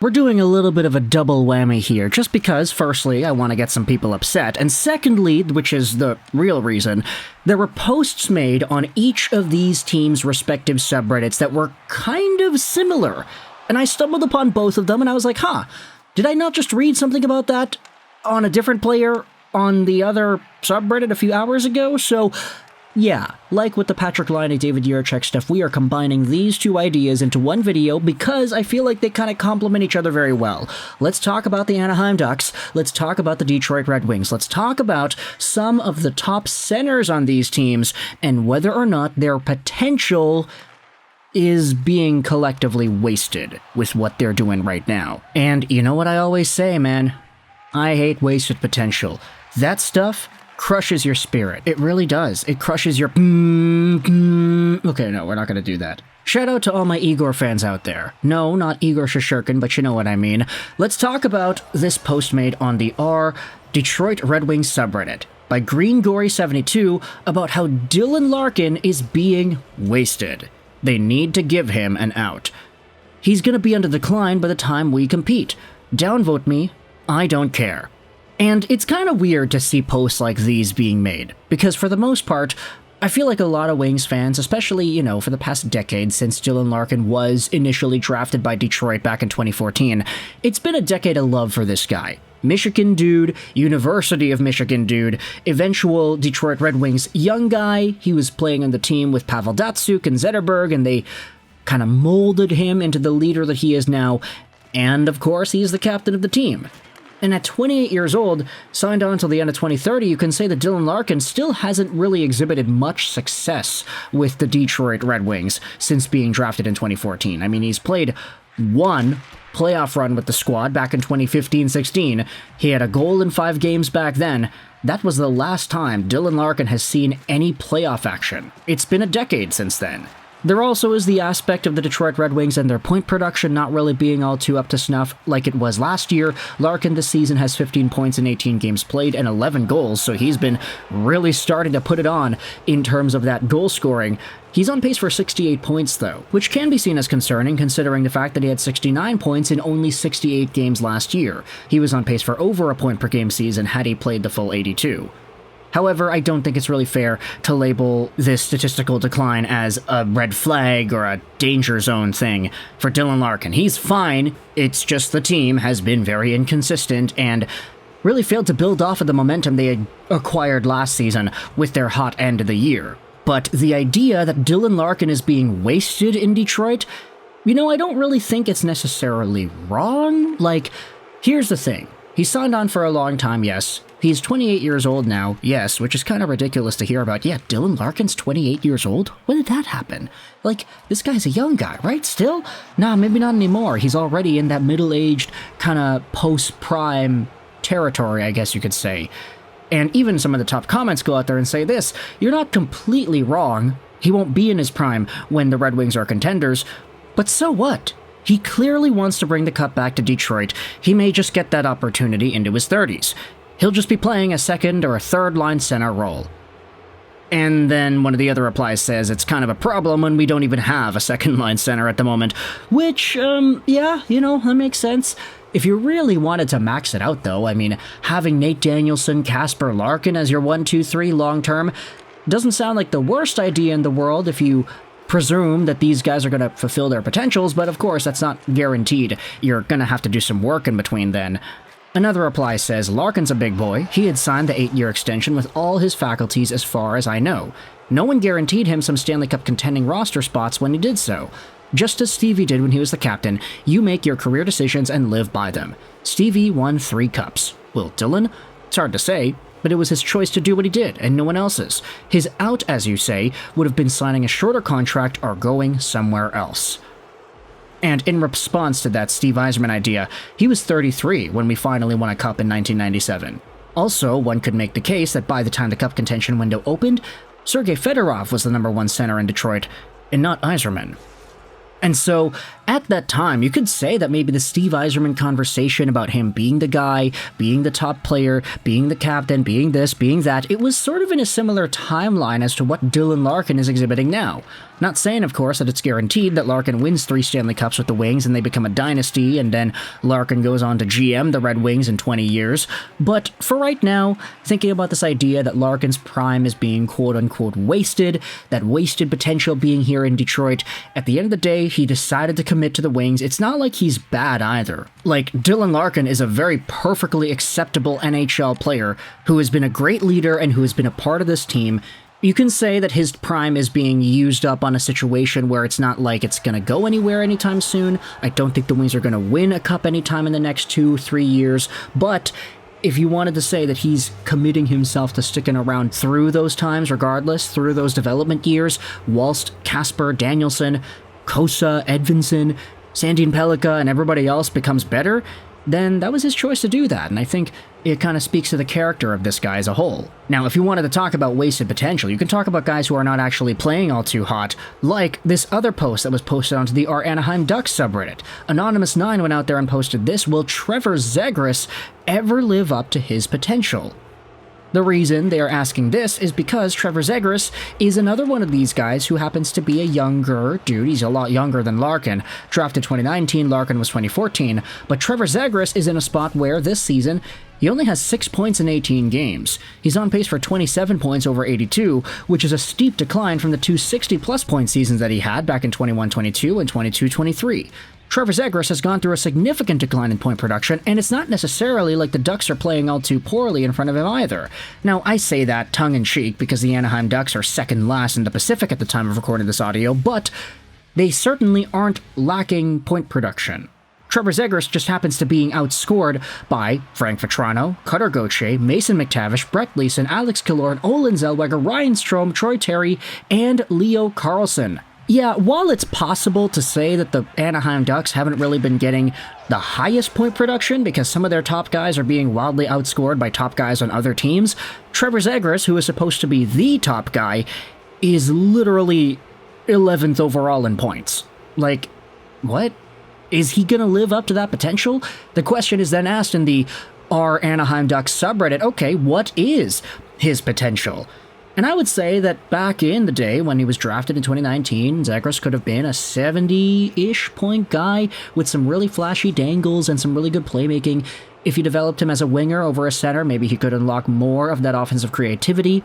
we're doing a little bit of a double whammy here, just because, firstly, I want to get some people upset, and secondly, which is the real reason, there were posts made on each of these teams' respective subreddits that were kind of similar, and I stumbled upon both of them, and I was like, did I not just read something about that on a different player on the other subreddit a few hours ago? So, yeah, like with the Patrick Laine, David Jiricek stuff, we are combining these two ideas into one video because I feel like they kind of complement each other very well. Let's talk about the Anaheim Ducks, let's talk about the Detroit Red Wings, let's talk about some of the top centers on these teams and whether or not their potential is being collectively wasted with what they're doing right now. And you know what I always say, man? I hate wasted potential. That stuff crushes your spirit. It really does. It crushes your... Okay, no, we're not going to do that. Shout out to all my Igor fans out there. No, not Igor Shesterkin, but you know what I mean. Let's talk about this post made on the Detroit Red Wings subreddit by GreenGory72 about how Dylan Larkin is being wasted. They need to give him an out. He's going to be on the decline by the time we compete. Downvote me. I don't care. And it's kind of weird to see posts like these being made, because for the most part, I feel like a lot of Wings fans, especially, for the past decade since Dylan Larkin was initially drafted by Detroit back in 2014, it's been a decade of love for this guy. Michigan dude, University of Michigan dude, eventual Detroit Red Wings young guy. He was playing on the team with Pavel Datsyuk and Zetterberg, and they kind of molded him into the leader that he is now. And of course, he's the captain of the team. And at 28 years old, signed on until the end of 2030, you can say that Dylan Larkin still hasn't really exhibited much success with the Detroit Red Wings since being drafted in 2014. I mean, he's played one playoff run with the squad back in 2015-16. He had a goal in 5 games back then. That was the last time Dylan Larkin has seen any playoff action. It's been a decade since then. There also is the aspect of the Detroit Red Wings and their point production not really being all too up to snuff like it was last year. Larkin this season has 15 points in 18 games played and 11 goals, so he's been really starting to put it on in terms of that goal scoring. He's on pace for 68 points, though, which can be seen as concerning considering the fact that he had 69 points in only 68 games last year. He was on pace for over a point per game season had he played the full 82. However, I don't think it's really fair to label this statistical decline as a red flag or a danger zone thing for Dylan Larkin. He's fine, it's just the team has been very inconsistent and really failed to build off of the momentum they had acquired last season with their hot end of the year. But the idea that Dylan Larkin is being wasted in Detroit, I don't really think it's necessarily wrong. Here's the thing. He signed on for a long time, yes. He's 28 years old now, yes, which is kind of ridiculous to hear about. Yeah, Dylan Larkin's 28 years old? When did that happen? This guy's a young guy, right? Still? Nah, maybe not anymore. He's already in that middle-aged, kind of post-prime territory, I guess you could say. And even some of the top comments go out there and say this: you're not completely wrong. He won't be in his prime when the Red Wings are contenders, but so what? He clearly wants to bring the cup back to Detroit. He may just get that opportunity into his 30s. He'll just be playing a second or a third line center role. And then one of the other replies says it's kind of a problem when we don't even have a second line center at the moment, which, yeah, that makes sense. If you really wanted to max it out, though, having Nate Danielson, Kasper Larkin as your 1-2-3 long-term doesn't sound like the worst idea in the world if you presume that these guys are going to fulfill their potentials, but of course that's not guaranteed. You're going to have to do some work in between then. Another reply says, Larkin's a big boy. He had signed the 8-year extension with all his faculties as far as I know. No one guaranteed him some Stanley Cup contending roster spots when he did so. Just as Stevie did when he was the captain, you make your career decisions and live by them. Stevie won 3 cups. Will Dylan? It's hard to say, but it was his choice to do what he did, and no one else's. His out, as you say, would have been signing a shorter contract or going somewhere else. And in response to that Steve Yzerman idea, he was 33 when we finally won a cup in 1997. Also, one could make the case that by the time the cup contention window opened, Sergei Fedorov was the #1 center in Detroit, and not Yzerman. And so, At that time, you could say that maybe the Steve Yzerman conversation about him being the guy, being the top player, being the captain, being this, being that, it was sort of in a similar timeline as to what Dylan Larkin is exhibiting now. Not saying, of course, that it's guaranteed that Larkin wins 3 Stanley Cups with the Wings and they become a dynasty, and then Larkin goes on to GM the Red Wings in 20 years, but for right now, thinking about this idea that Larkin's prime is being quote-unquote wasted, that wasted potential being here in Detroit, at the end of the day, he decided to commit to the Wings. It's not like he's bad either. Like, Dylan Larkin is a very perfectly acceptable NHL player who has been a great leader and who has been a part of this team. You can say that his prime is being used up on a situation where it's not like it's going to go anywhere anytime soon. I don't think the Wings are going to win a cup anytime in the next 2-3 years, but if you wanted to say that he's committing himself to sticking around through those times regardless, through those development years, whilst Kasper, Danielson, Kosa, Edvinsson, Sandin Pellikka, and everybody else becomes better, then that was his choice to do that, and I think it kind of speaks to the character of this guy as a whole. Now, if you wanted to talk about wasted potential, you can talk about guys who are not actually playing all too hot, like this other post that was posted onto the Anaheim Ducks subreddit. Anonymous9 went out there and posted this: will Trevor Zegras ever live up to his potential? The reason they are asking this is because Trevor Zegras is another one of these guys who happens to be a younger dude. He's a lot younger than Larkin. Drafted 2019, Larkin was 2014, but Trevor Zegras is in a spot where this season he only has 6 points in 18 games. He's on pace for 27 points over 82, which is a steep decline from the 260-plus point seasons that he had back in 21-22 and 22-23. Trevor Zegras has gone through a significant decline in point production, and it's not necessarily like the Ducks are playing all too poorly in front of him either. Now, I say that tongue-in-cheek because the Anaheim Ducks are second last in the Pacific at the time of recording this audio, but they certainly aren't lacking point production. Trevor Zegras just happens to being outscored by Frank Vetrano, Cutter Gauthier, Mason McTavish, Brett Leeson, Alex Killorn, Olin Zellweger, Ryan Strome, Troy Terry, and Leo Carlsson. Yeah, while it's possible to say that the Anaheim Ducks haven't really been getting the highest point production because some of their top guys are being wildly outscored by top guys on other teams, Trevor Zegras, who is supposed to be the top guy, is literally 11th overall in points. Like, what? Is he going to live up to that potential? The question is then asked in the Are Anaheim Ducks subreddit, okay, what is his potential? And I would say that back in the day when he was drafted in 2019, Zegras could have been a 70-ish point guy with some really flashy dangles and some really good playmaking. If you developed him as a winger over a center, maybe he could unlock more of that offensive creativity.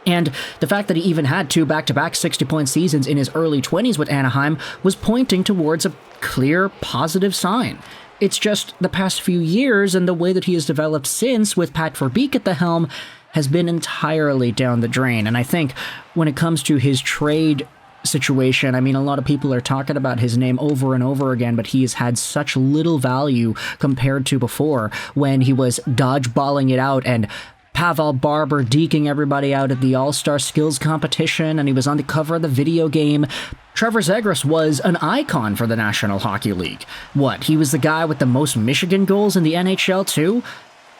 And the fact that he even had 2 back-to-back 60-point seasons in his early 20s with Anaheim was pointing towards a clear, positive sign. It's just the past few years and the way that he has developed since, with Pat Verbeek at the helm, has been entirely down the drain. And I think when it comes to his trade situation, I mean, a lot of people are talking about his name over and over again, but he has had such little value compared to before when he was dodgeballing it out and Pavel Barber deking everybody out at the All-Star Skills Competition, and he was on the cover of the video game. Trevor Zegras was an icon for the National Hockey League. What, he was the guy with the most Michigan goals in the NHL too?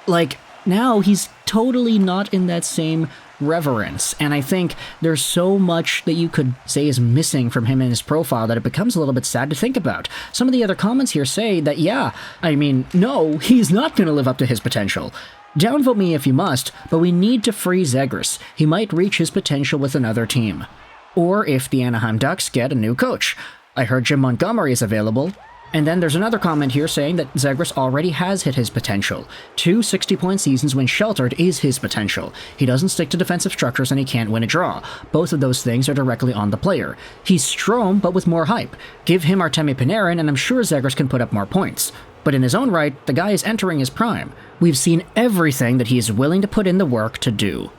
Like, now he's totally not in that same reverence, and I think there's so much that you could say is missing from him in his profile that it becomes a little bit sad to think about. Some of the other comments here say that, yeah, I mean, no, he's not going to live up to his potential. Downvote me if you must, but we need to free Zegras. He might reach his potential with another team. Or if the Anaheim Ducks get a new coach. I heard Jim Montgomery is available. And then there's another comment here saying that Zegras already has hit his potential. 2 60-point seasons when sheltered is his potential. He doesn't stick to defensive structures and he can't win a draw. Both of those things are directly on the player. He's Strome, but with more hype. Give him Artemi Panarin and I'm sure Zegras can put up more points. But in his own right, the guy is entering his prime. We've seen everything that he is willing to put in the work to do.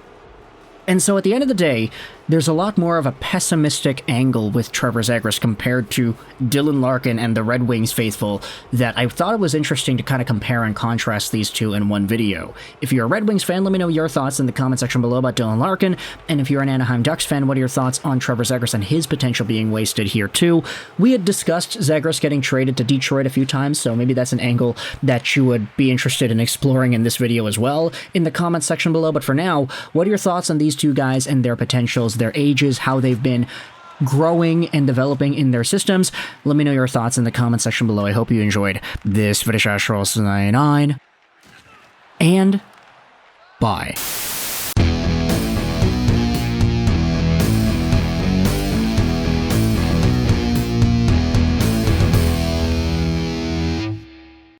And so at the end of the day, there's a lot more of a pessimistic angle with Trevor Zegras compared to Dylan Larkin and the Red Wings faithful that I thought it was interesting to kind of compare and contrast these two in one video. If you're a Red Wings fan, let me know your thoughts in the comment section below about Dylan Larkin, and if you're an Anaheim Ducks fan, what are your thoughts on Trevor Zegras and his potential being wasted here too? We had discussed Zegras getting traded to Detroit a few times, so maybe that's an angle that you would be interested in exploring in this video as well in the comment section below. But for now, what are your thoughts on these two guys and their potentials, their ages, how they've been growing and developing in their systems. Let me know your thoughts in the comment section below. I hope you enjoyed this video. 99 and bye.